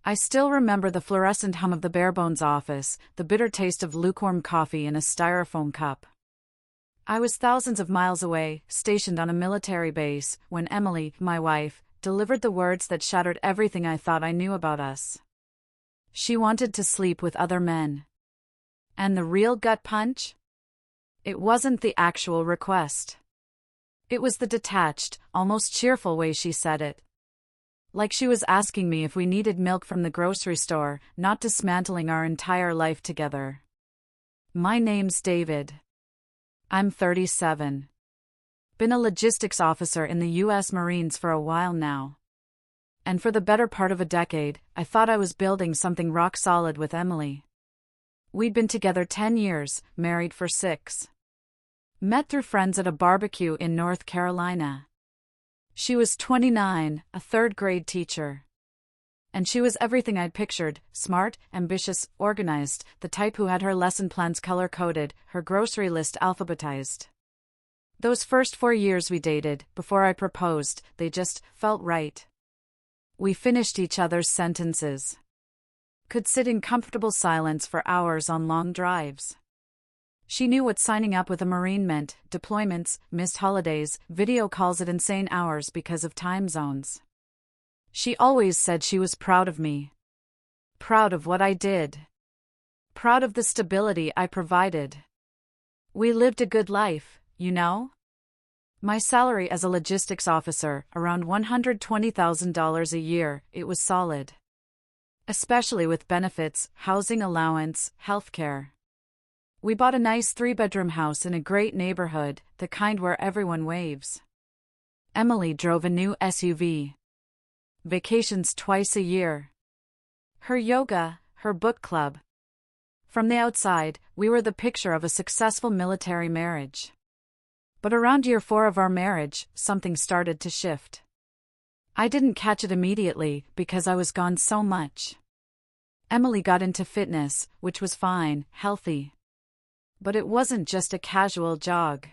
I still remember the fluorescent hum of the barebones office, the bitter taste of lukewarm coffee in a styrofoam cup. I was thousands of miles away, stationed on a military base, when Emily, my wife, delivered the words that shattered everything I thought I knew about us. She wanted to sleep with other men. And the real gut punch? It wasn't the actual request. It was the detached, almost cheerful way she said it. Like she was asking me if we needed milk from the grocery store, not dismantling our entire life together. My name's David. I'm 37. Been a logistics officer in the U.S. Marines for a while now. And for the better part of a decade, I thought I was building something rock solid with Emily. We'd been together 10 years, married for 6. Met through friends at a barbecue in North Carolina. She was 29, a third-grade teacher. And she was everything I'd pictured: smart, ambitious, organized, the type who had her lesson plans color-coded, her grocery list alphabetized. Those first 4 years we dated, before I proposed, they just felt right. We finished each other's sentences. Could sit in comfortable silence for hours on long drives. She knew what signing up with a Marine meant: deployments, missed holidays, video calls at insane hours because of time zones. She always said she was proud of me. Proud of what I did. Proud of the stability I provided. We lived a good life, you know? My salary as a logistics officer, around $120,000 a year, it was solid. Especially with benefits, housing allowance, healthcare. We bought a nice 3-bedroom house in a great neighborhood, the kind where everyone waves. Emily drove a new SUV. Vacations twice a year. Her yoga, her book club. From the outside, we were the picture of a successful military marriage. But around year 4 of our marriage, something started to shift. I didn't catch it immediately, because I was gone so much. Emily got into fitness, which was fine, healthy. But it wasn't just a casual jog.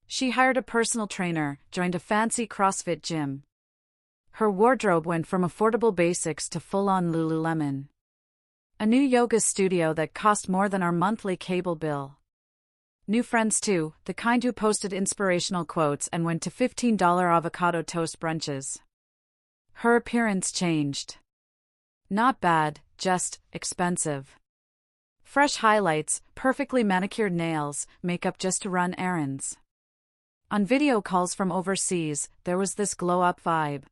She hired a personal trainer, joined a fancy CrossFit gym. Her wardrobe went from affordable basics to full-on Lululemon. A new yoga studio that cost more than our monthly cable bill. New friends too, the kind who posted inspirational quotes and went to $15 avocado toast brunches. Her appearance changed. Not bad, just expensive. Fresh highlights, perfectly manicured nails, makeup just to run errands. On video calls from overseas, there was this glow-up vibe.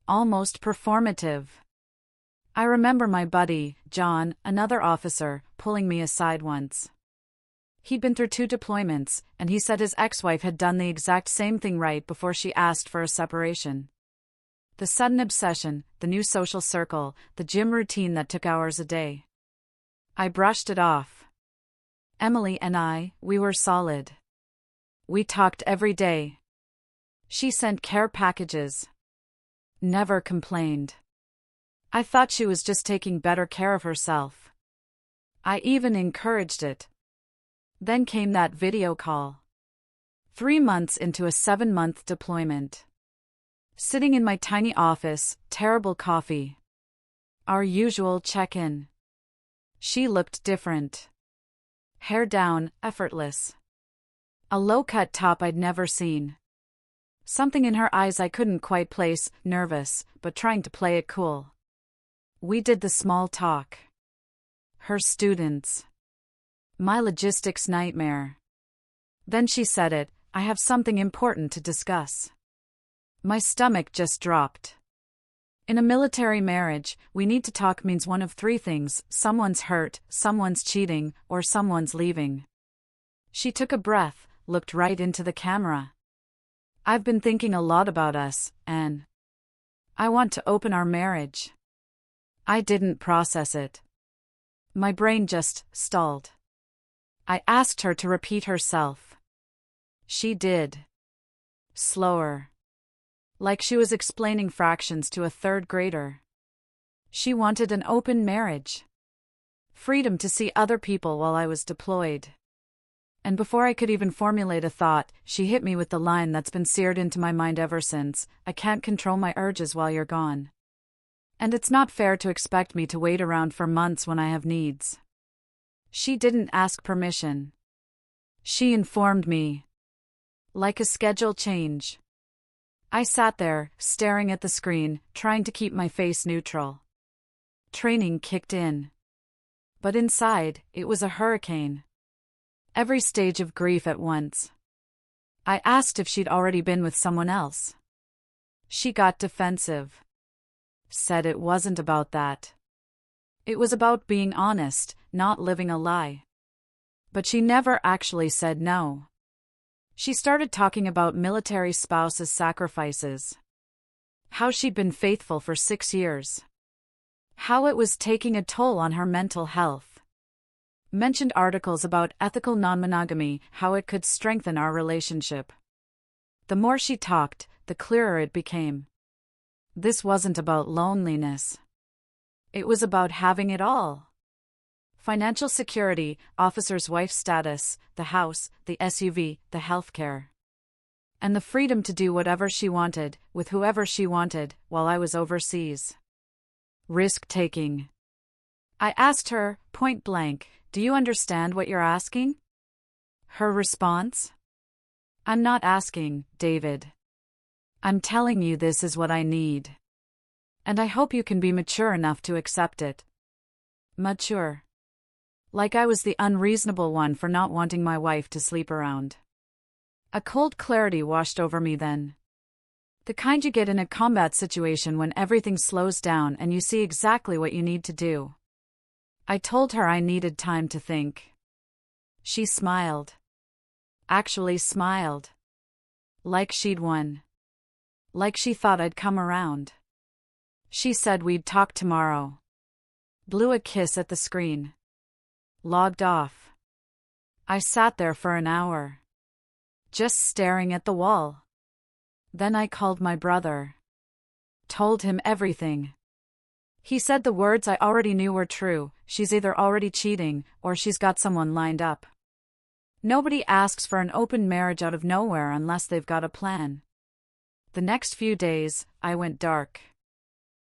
Almost performative. I remember my buddy, John, another officer, pulling me aside once. He'd been through 2 deployments, and he said his ex-wife had done the exact same thing right before she asked for a separation. The sudden obsession, the new social circle, the gym routine that took hours a day. I brushed it off. Emily and I, we were solid. We talked every day. She sent care packages. Never complained. I thought she was just taking better care of herself. I even encouraged it. Then came that video call. 3 months into a 7-month deployment. Sitting in my tiny office, terrible coffee. Our usual check-in. She looked different. Hair down, effortless. A low-cut top I'd never seen. Something in her eyes I couldn't quite place, nervous, but trying to play it cool. We did the small talk. Her students. My logistics nightmare. Then she said it: I have something important to discuss. My stomach just dropped. In a military marriage, we need to talk means one of 3 things: someone's hurt, someone's cheating, or someone's leaving. She took a breath, looked right into the camera. I've been thinking a lot about us, and I want to open our marriage. I didn't process it. My brain just stalled. I asked her to repeat herself. She did. Slower. Like she was explaining fractions to a 3rd grader. She wanted an open marriage. Freedom to see other people while I was deployed. And before I could even formulate a thought, she hit me with the line that's been seared into my mind ever since: I can't control my urges while you're gone. And it's not fair to expect me to wait around for months when I have needs. She didn't ask permission. She informed me. Like a schedule change. I sat there, staring at the screen, trying to keep my face neutral. Training kicked in. But inside, it was a hurricane. Every stage of grief at once. I asked if she'd already been with someone else. She got defensive. Said it wasn't about that. It was about being honest, not living a lie. But she never actually said no. She started talking about military spouses' sacrifices. How she'd been faithful for 6 years. How it was taking a toll on her mental health. Mentioned articles about ethical non-monogamy, how it could strengthen our relationship. The more she talked, the clearer it became. This wasn't about loneliness. It was about having it all. Financial security, officer's wife status, the house, the SUV, the healthcare. And the freedom to do whatever she wanted, with whoever she wanted, while I was overseas. Risk-taking. I asked her, point blank, "Do you understand what you're asking?" Her response? "I'm not asking, David. I'm telling you this is what I need. And I hope you can be mature enough to accept it." Mature. Like I was the unreasonable one for not wanting my wife to sleep around. A cold clarity washed over me then. The kind you get in a combat situation when everything slows down and you see exactly what you need to do. I told her I needed time to think. She smiled. Actually smiled. Like she'd won. Like she thought I'd come around. She said we'd talk tomorrow. Blew a kiss at the screen. Logged off. I sat there for an hour. Just staring at the wall. Then I called my brother. Told him everything. He said the words I already knew were true: she's either already cheating, or she's got someone lined up. Nobody asks for an open marriage out of nowhere unless they've got a plan. The next few days, I went dark.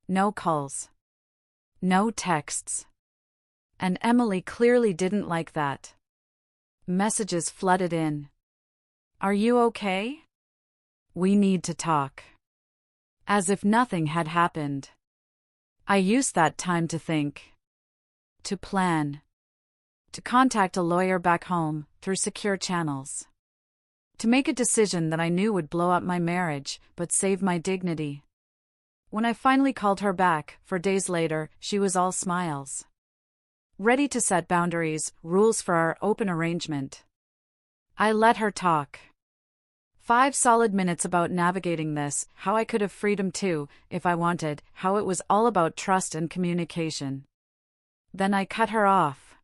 No calls. No texts. And Emily clearly didn't like that. Messages flooded in. "Are you okay? We need to talk." As if nothing had happened. I used that time to think. To plan. To contact a lawyer back home, through secure channels. To make a decision that I knew would blow up my marriage, but save my dignity. When I finally called her back, 4 days later, she was all smiles. Ready to set boundaries, rules for our open arrangement. I let her talk. 5 solid minutes about navigating this, how I could have freedom too, if I wanted, how it was all about trust and communication. Then I cut her off.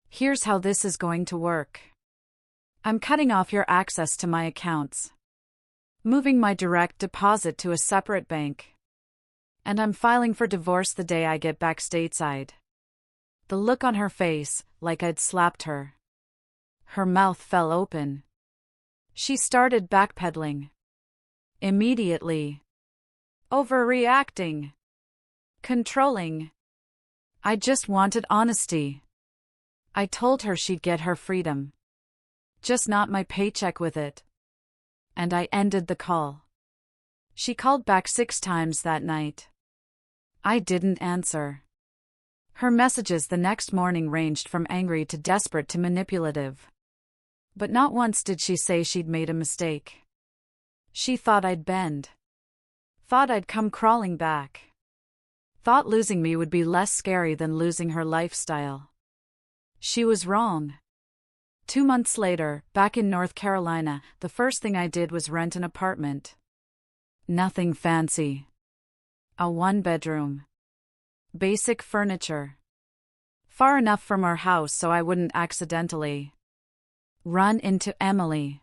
"Here's how this is going to work. I'm cutting off your access to my accounts. Moving my direct deposit to a separate bank. And I'm filing for divorce the day I get back stateside." The look on her face, like I'd slapped her. Her mouth fell open. She started backpedaling. Immediately. Overreacting. Controlling. I just wanted honesty. I told her she'd get her freedom. Just not my paycheck with it. And I ended the call. She called back 6 times that night. I didn't answer. Her messages the next morning ranged from angry to desperate to manipulative. But not once did she say she'd made a mistake. She thought I'd bend. Thought I'd come crawling back. Thought losing me would be less scary than losing her lifestyle. She was wrong. 2 months later, back in North Carolina, the first thing I did was rent an apartment. Nothing fancy. A 1-bedroom. Basic furniture. Far enough from our house so I wouldn't accidentally run into Emily.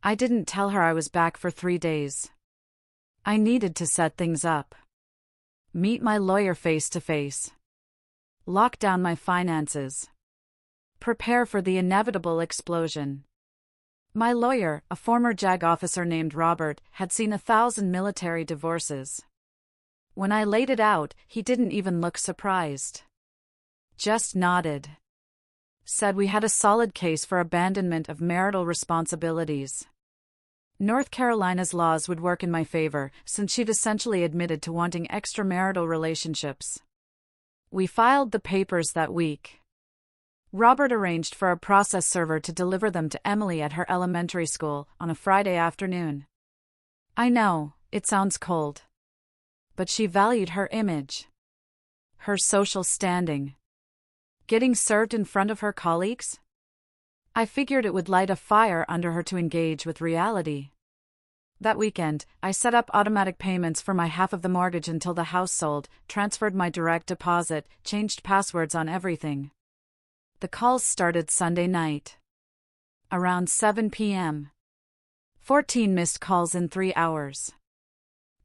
I didn't tell her I was back for 3 days. I needed to set things up. Meet my lawyer face to face. Lock down my finances. Prepare for the inevitable explosion. My lawyer, a former JAG officer named Robert, had seen 1,000 military divorces. When I laid it out, he didn't even look surprised. Just nodded. Said we had a solid case for abandonment of marital responsibilities. North Carolina's laws would work in my favor, since she'd essentially admitted to wanting extramarital relationships. We filed the papers that week. Robert arranged for a process server to deliver them to Emily at her elementary school on a Friday afternoon. I know, it sounds cold. But she valued her image. Her social standing. Getting served in front of her colleagues? I figured it would light a fire under her to engage with reality. That weekend, I set up automatic payments for my half of the mortgage until the house sold, transferred my direct deposit, changed passwords on everything. The calls started Sunday night. Around 7 p.m. 14 missed calls in 3 hours.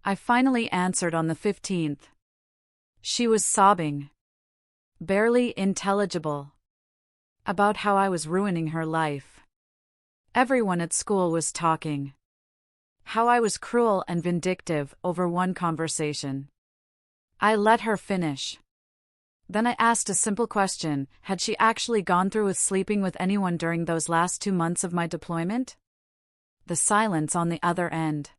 I finally answered on the 15th. She was sobbing. Barely intelligible. About how I was ruining her life. Everyone at school was talking. How I was cruel and vindictive over one conversation. I let her finish. Then I asked a simple question: had she actually gone through with sleeping with anyone during those last 2 months of my deployment? The silence on the other end.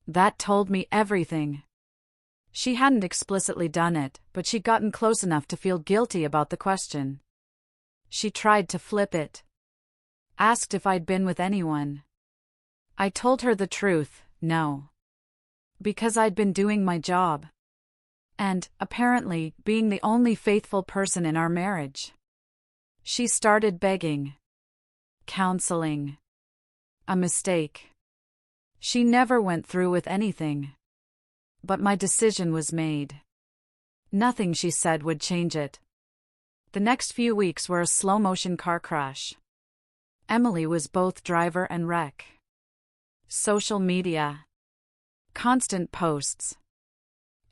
That told me everything. She hadn't explicitly done it, but she'd gotten close enough to feel guilty about the question. She tried to flip it. Asked if I'd been with anyone. I told her the truth, no. Because I'd been doing my job. And, apparently, being the only faithful person in our marriage. She started begging. Counseling. A mistake. She never went through with anything. But my decision was made. Nothing she said would change it. The next few weeks were a slow-motion car crash. Emily was both driver and wreck. Social media. Constant posts.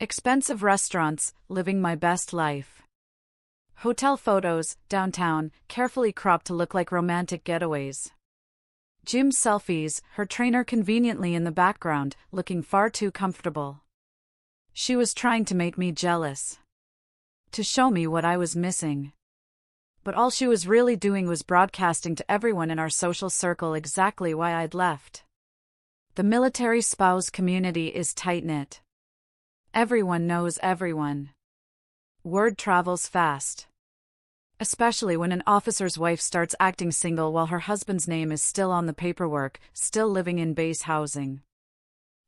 Expensive restaurants, living my best life. Hotel photos, downtown, carefully cropped to look like romantic getaways. Gym selfies, her trainer conveniently in the background, looking far too comfortable. She was trying to make me jealous. To show me what I was missing. But all she was really doing was broadcasting to everyone in our social circle exactly why I'd left. The military spouse community is tight-knit. Everyone knows everyone. Word travels fast. Especially when an officer's wife starts acting single while her husband's name is still on the paperwork, still living in base housing.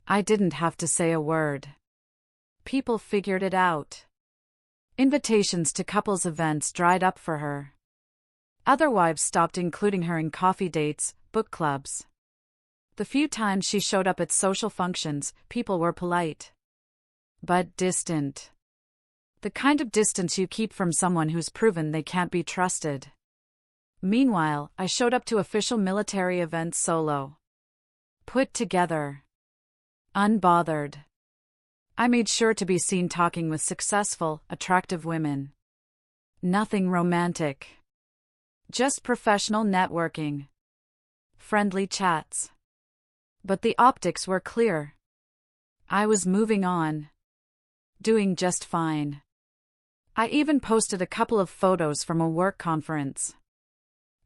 I didn't have to say a word. People figured it out. Invitations to couples events dried up for her. Other wives stopped including her in coffee dates, book clubs. The few times she showed up at social functions, people were polite. But distant. The kind of distance you keep from someone who's proven they can't be trusted. Meanwhile, I showed up to official military events solo. Put together. Unbothered. I made sure to be seen talking with successful, attractive women. Nothing romantic. Just professional networking. Friendly chats. But the optics were clear. I was moving on. Doing just fine. I even posted a couple of photos from a work conference.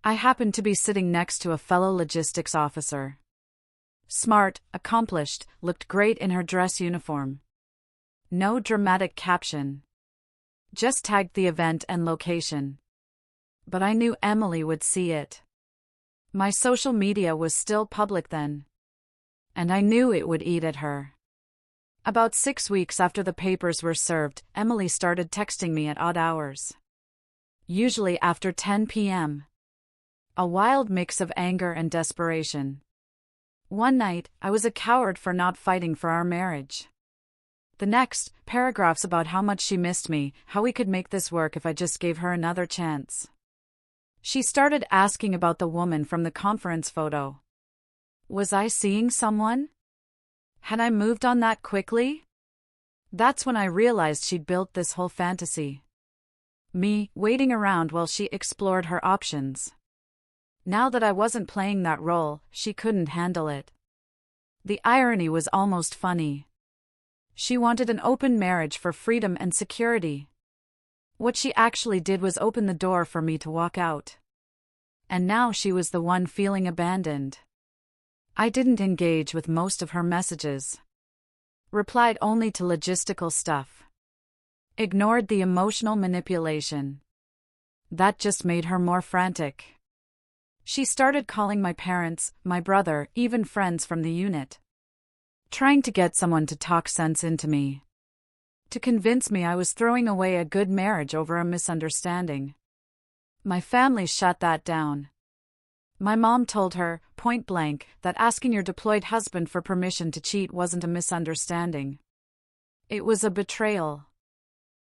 I happened to be sitting next to a fellow logistics officer. Smart, accomplished, looked great in her dress uniform. No dramatic caption. Just tagged the event and location. But I knew Emily would see it. My social media was still public then. And I knew it would eat at her. About 6 weeks after the papers were served, Emily started texting me at odd hours. Usually after 10 p.m. A wild mix of anger and desperation. One night, I was a coward for not fighting for our marriage. The next, paragraphs about how much she missed me, how we could make this work if I just gave her another chance. She started asking about the woman from the conference photo. Was I seeing someone? Had I moved on that quickly? That's when I realized she'd built this whole fantasy. Me, waiting around while she explored her options. Now that I wasn't playing that role, she couldn't handle it. The irony was almost funny. She wanted an open marriage for freedom and security. What she actually did was open the door for me to walk out. And now she was the one feeling abandoned. I didn't engage with most of her messages. Replied only to logistical stuff. Ignored the emotional manipulation. That just made her more frantic. She started calling my parents, my brother, even friends from the unit. Trying to get someone to talk sense into me. To convince me I was throwing away a good marriage over a misunderstanding. My family shut that down. My mom told her, point blank, that asking your deployed husband for permission to cheat wasn't a misunderstanding. It was a betrayal.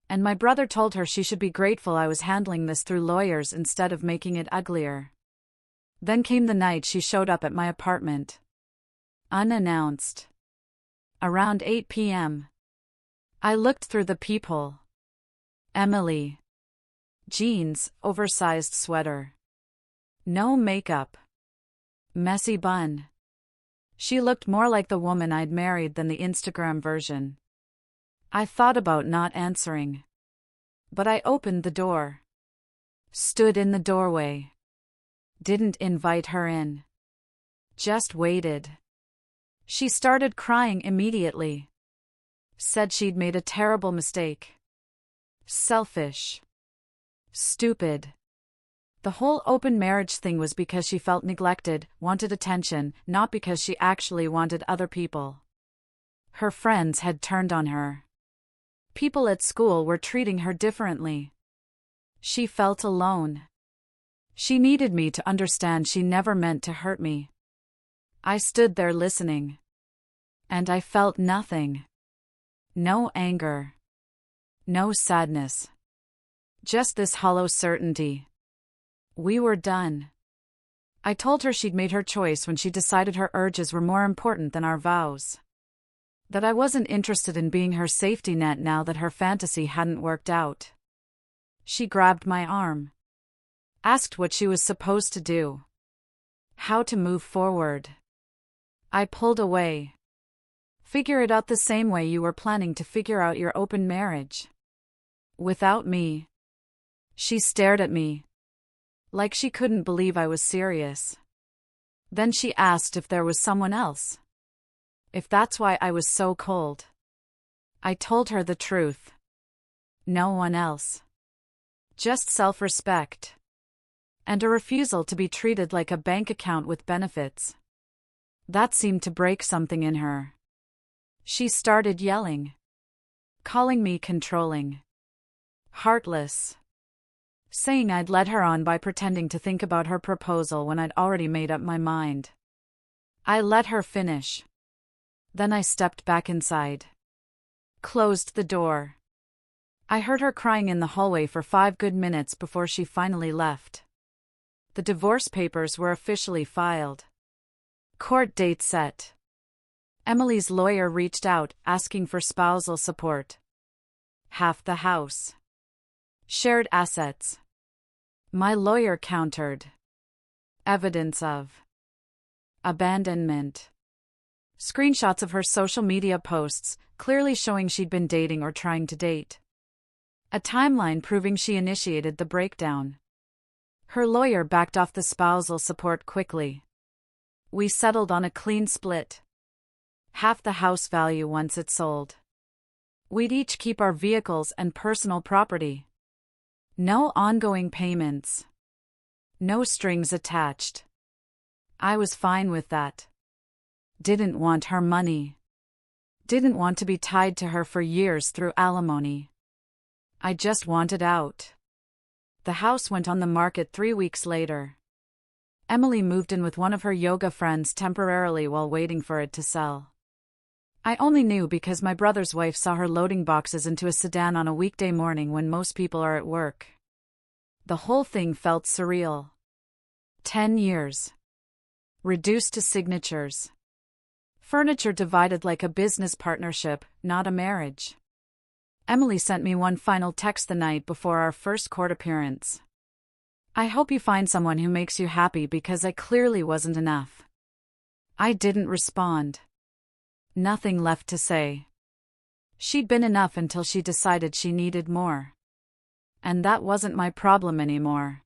And my brother told her she should be grateful I was handling this through lawyers instead of making it uglier. Then came the night she showed up at my apartment. Unannounced. Around 8 p.m. I looked through the peephole. Emily. Jeans, oversized sweater. No makeup. Messy bun. She looked more like the woman I'd married than the Instagram version. I thought about not answering. But I opened the door. Stood in the doorway. Didn't invite her in. Just waited. She started crying immediately. Said she'd made a terrible mistake. Selfish. Stupid. The whole open marriage thing was because she felt neglected, wanted attention, not because she actually wanted other people. Her friends had turned on her. People at school were treating her differently. She felt alone. She needed me to understand she never meant to hurt me. I stood there listening. And I felt nothing. No anger. No sadness. Just this hollow certainty. We were done. I told her she'd made her choice when she decided her urges were more important than our vows. That I wasn't interested in being her safety net now that her fantasy hadn't worked out. She grabbed my arm. Asked what she was supposed to do. How to move forward. I pulled away. Figure it out the same way you were planning to figure out your open marriage. Without me. She stared at me. Like she couldn't believe I was serious. Then she asked if there was someone else. If that's why I was so cold. I told her the truth. No one else. Just self-respect. And a refusal to be treated like a bank account with benefits. That seemed to break something in her. She started yelling. Calling me controlling. Heartless. Saying I'd led her on by pretending to think about her proposal when I'd already made up my mind. I let her finish. Then I stepped back inside. Closed the door. I heard her crying in the hallway for 5 good minutes before she finally left. The divorce papers were officially filed. Court date set. Emily's lawyer reached out, asking for spousal support. Half the house. Shared assets. My lawyer countered. Evidence of abandonment. Screenshots of her social media posts, clearly showing she'd been dating or trying to date. A timeline proving she initiated the breakdown. Her lawyer backed off the spousal support quickly. We settled on a clean split. Half the house value once it sold. We'd each keep our vehicles and personal property. No ongoing payments. No strings attached. I was fine with that. Didn't want her money. Didn't want to be tied to her for years through alimony. I just wanted out. The house went on the market 3 weeks later. Emily moved in with one of her yoga friends temporarily while waiting for it to sell. I only knew because my brother's wife saw her loading boxes into a sedan on a weekday morning when most people are at work. The whole thing felt surreal. 10 years. Reduced to signatures. Furniture divided like a business partnership, not a marriage. Emily sent me one final text the night before our first court appearance. I hope you find someone who makes you happy because I clearly wasn't enough. I didn't respond. Nothing left to say. She'd been enough until she decided she needed more. And that wasn't my problem anymore.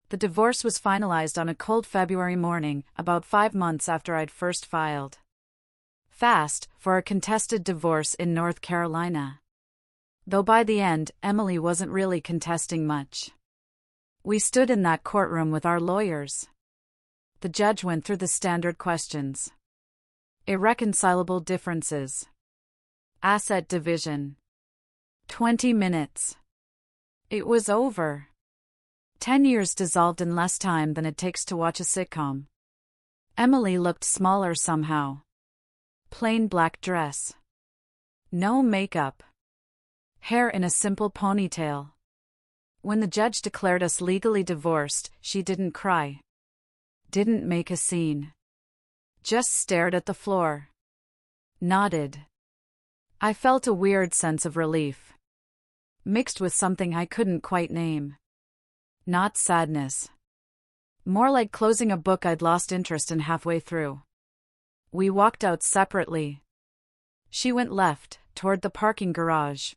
The divorce was finalized on a cold February morning, about 5 months after I'd first filed. Fast, for a contested divorce in North Carolina. Though by the end, Emily wasn't really contesting much. We stood in that courtroom with our lawyers. The judge went through the standard questions. Irreconcilable differences. Asset division. 20 minutes. It was over. 10 years dissolved in less time than it takes to watch a sitcom. Emily looked smaller somehow. Plain black dress. No makeup. Hair in a simple ponytail. When the judge declared us legally divorced, she didn't cry. Didn't make a scene. Just stared at the floor. Nodded. I felt a weird sense of relief. Mixed with something I couldn't quite name. Not sadness. More like closing a book I'd lost interest in halfway through. We walked out separately. She went left, toward the parking garage.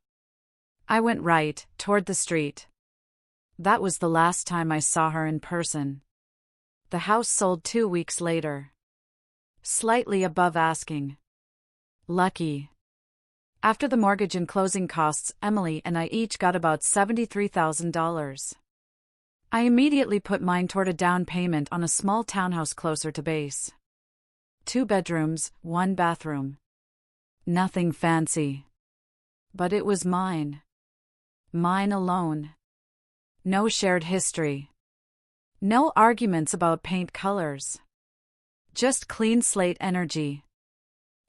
I went right, toward the street. That was the last time I saw her in person. The house sold 2 weeks later. Slightly above asking. Lucky. After the mortgage and closing costs, Emily and I each got about $73,000. I immediately put mine toward a down payment on a small townhouse closer to base. 2 bedrooms, 1 bathroom. Nothing fancy. But it was mine. Mine alone. No shared history. No arguments about paint colors. Just clean slate energy.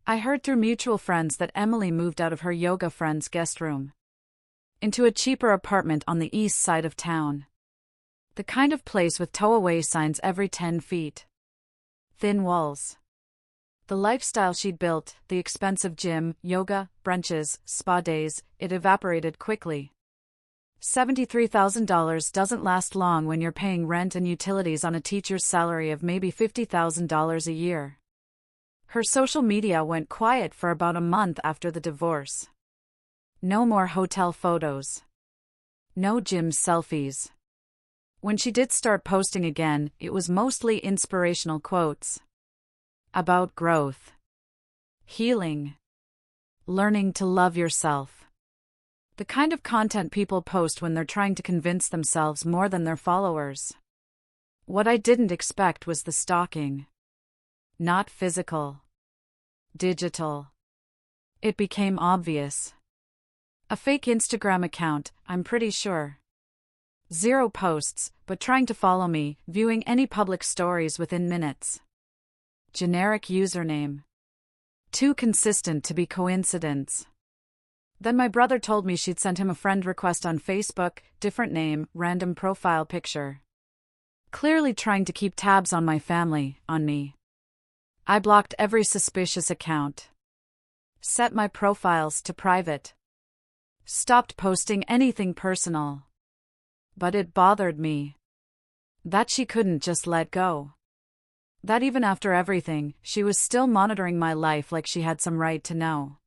I heard through mutual friends that Emily moved out of her yoga friend's guest room into a cheaper apartment on the east side of town. The kind of place with tow-away signs every 10 feet. Thin walls. The lifestyle she'd built, the expensive gym, yoga, brunches, spa days, it evaporated quickly. $73,000 doesn't last long when you're paying rent and utilities on a teacher's salary of maybe $50,000 a year. Her social media went quiet for about a month after the divorce. No more hotel photos. No gym selfies. When she did start posting again, it was mostly inspirational quotes. About growth. Healing. Learning to love yourself. The kind of content people post when they're trying to convince themselves more than their followers. What I didn't expect was the stalking. Not physical. Digital. It became obvious. A fake Instagram account, I'm pretty sure. 0 posts, but trying to follow me, viewing any public stories within minutes. Generic username. Too consistent to be coincidence. Then my brother told me she'd sent him a friend request on Facebook, different name, random profile picture. Clearly trying to keep tabs on my family, on me. I blocked every suspicious account. Set my profiles to private. Stopped posting anything personal. But it bothered me. That she couldn't just let go. That even after everything, she was still monitoring my life like she had some right to know.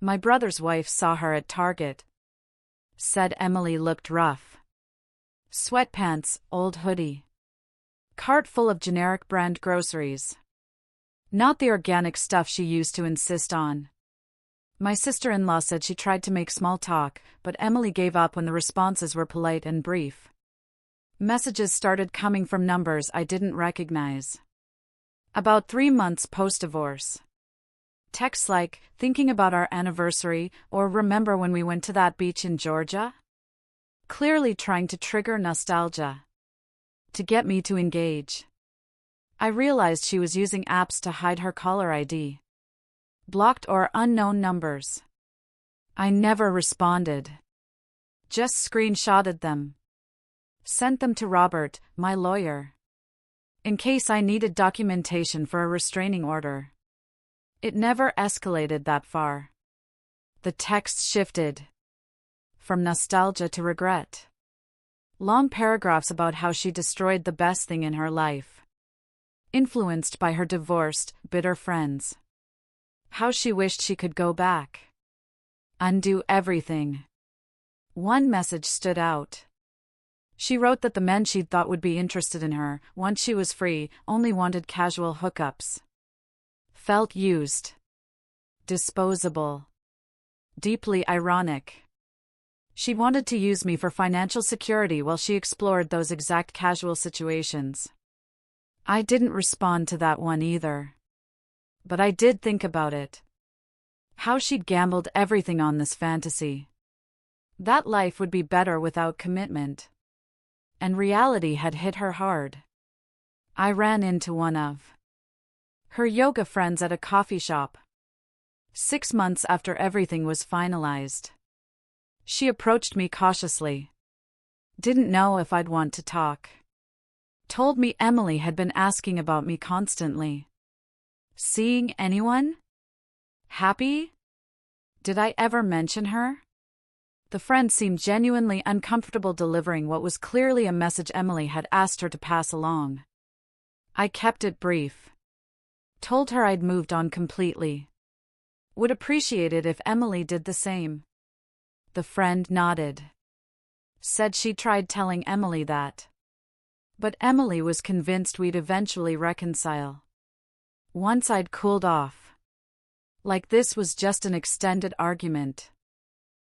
My brother's wife saw her at Target. Said Emily looked rough. Sweatpants, old hoodie. Cart full of generic brand groceries. Not the organic stuff she used to insist on. My sister-in-law said she tried to make small talk, but Emily gave up when the responses were polite and brief. Messages started coming from numbers I didn't recognize. About 3 months post-divorce. Texts like, thinking about our anniversary, or remember when we went to that beach in Georgia? Clearly trying to trigger nostalgia. To get me to engage. I realized she was using apps to hide her caller ID. Blocked or unknown numbers. I never responded. Just screenshotted them. Sent them to Robert, my lawyer. In case I needed documentation for a restraining order. It never escalated that far. The text shifted. From nostalgia to regret. Long paragraphs about how she destroyed the best thing in her life. Influenced by her divorced, bitter friends. How she wished she could go back. Undo everything. One message stood out. She wrote that the men she'd thought would be interested in her, once she was free, only wanted casual hookups. Felt used. Disposable. Deeply ironic. She wanted to use me for financial security while she explored those exact casual situations. I didn't respond to that one either. But I did think about it. How she'd gambled everything on this fantasy. That life would be better without commitment. And reality had hit her hard. I ran into one of her yoga friends at a coffee shop. 6 months after everything was finalized. She approached me cautiously. Didn't know if I'd want to talk. Told me Emily had been asking about me constantly. Seeing anyone? Happy? Did I ever mention her? The friend seemed genuinely uncomfortable delivering what was clearly a message Emily had asked her to pass along. I kept it brief. Told her I'd moved on completely. Would appreciate it if Emily did the same. The friend nodded. Said she tried telling Emily that. But Emily was convinced we'd eventually reconcile. Once I'd cooled off. Like this was just an extended argument.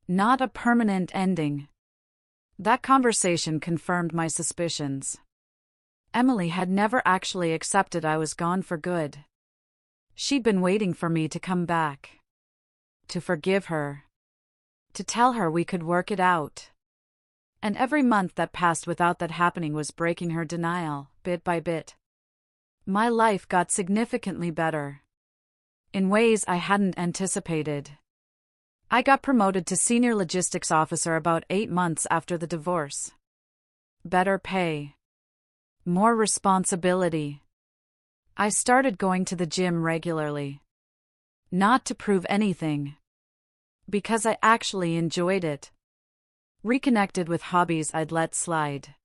Not a permanent ending. That conversation confirmed my suspicions. Emily had never actually accepted I was gone for good. She'd been waiting for me to come back. To forgive her. To tell her we could work it out. And every month that passed without that happening was breaking her denial, bit by bit. My life got significantly better. In ways I hadn't anticipated. I got promoted to senior logistics officer about 8 months after the divorce. Better pay. More responsibility. I started going to the gym regularly. Not to prove anything. Because I actually enjoyed it. Reconnected with hobbies I'd let slide.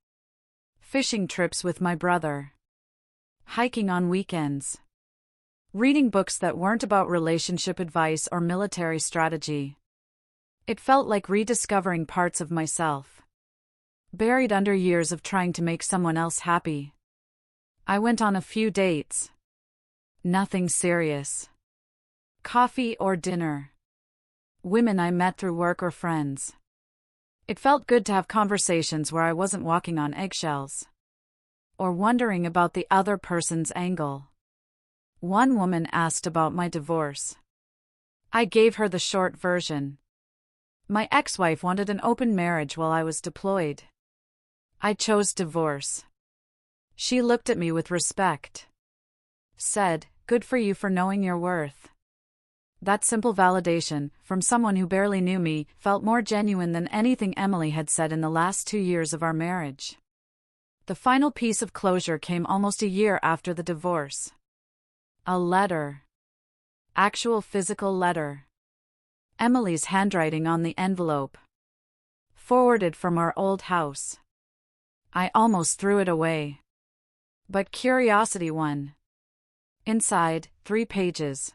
Fishing trips with my brother. Hiking on weekends. Reading books that weren't about relationship advice or military strategy. It felt like rediscovering parts of myself. Buried under years of trying to make someone else happy. I went on a few dates. Nothing serious. Coffee or dinner. Women I met through work or friends. It felt good to have conversations where I wasn't walking on eggshells. Or wondering about the other person's angle. One woman asked about my divorce. I gave her the short version. My ex-wife wanted an open marriage while I was deployed. I chose divorce. She looked at me with respect. Said, "Good for you for knowing your worth." That simple validation, from someone who barely knew me, felt more genuine than anything Emily had said in the last 2 years of our marriage. The final piece of closure came almost a year after the divorce. A letter. Actual physical letter. Emily's handwriting on the envelope. Forwarded from our old house. I almost threw it away. But curiosity won. Inside, 3 pages.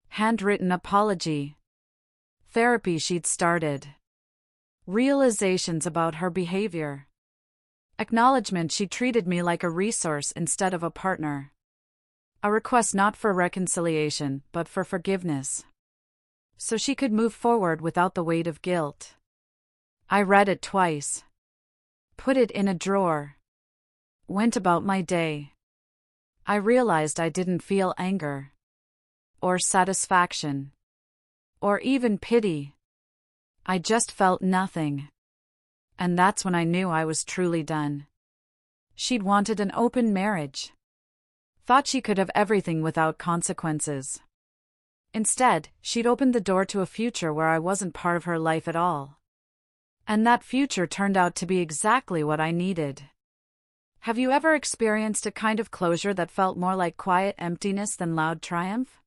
Handwritten apology. Therapy she'd started. Realizations about her behavior. Acknowledgement she treated me like a resource instead of a partner. A request not for reconciliation, but for forgiveness. So she could move forward without the weight of guilt. I read it twice. Put it in a drawer. Went about my day. I realized I didn't feel anger. Or satisfaction. Or even pity. I just felt nothing. And that's when I knew I was truly done. She'd wanted an open marriage. Thought she could have everything without consequences. Instead, she'd opened the door to a future where I wasn't part of her life at all. And that future turned out to be exactly what I needed. Have you ever experienced a kind of closure that felt more like quiet emptiness than loud triumph?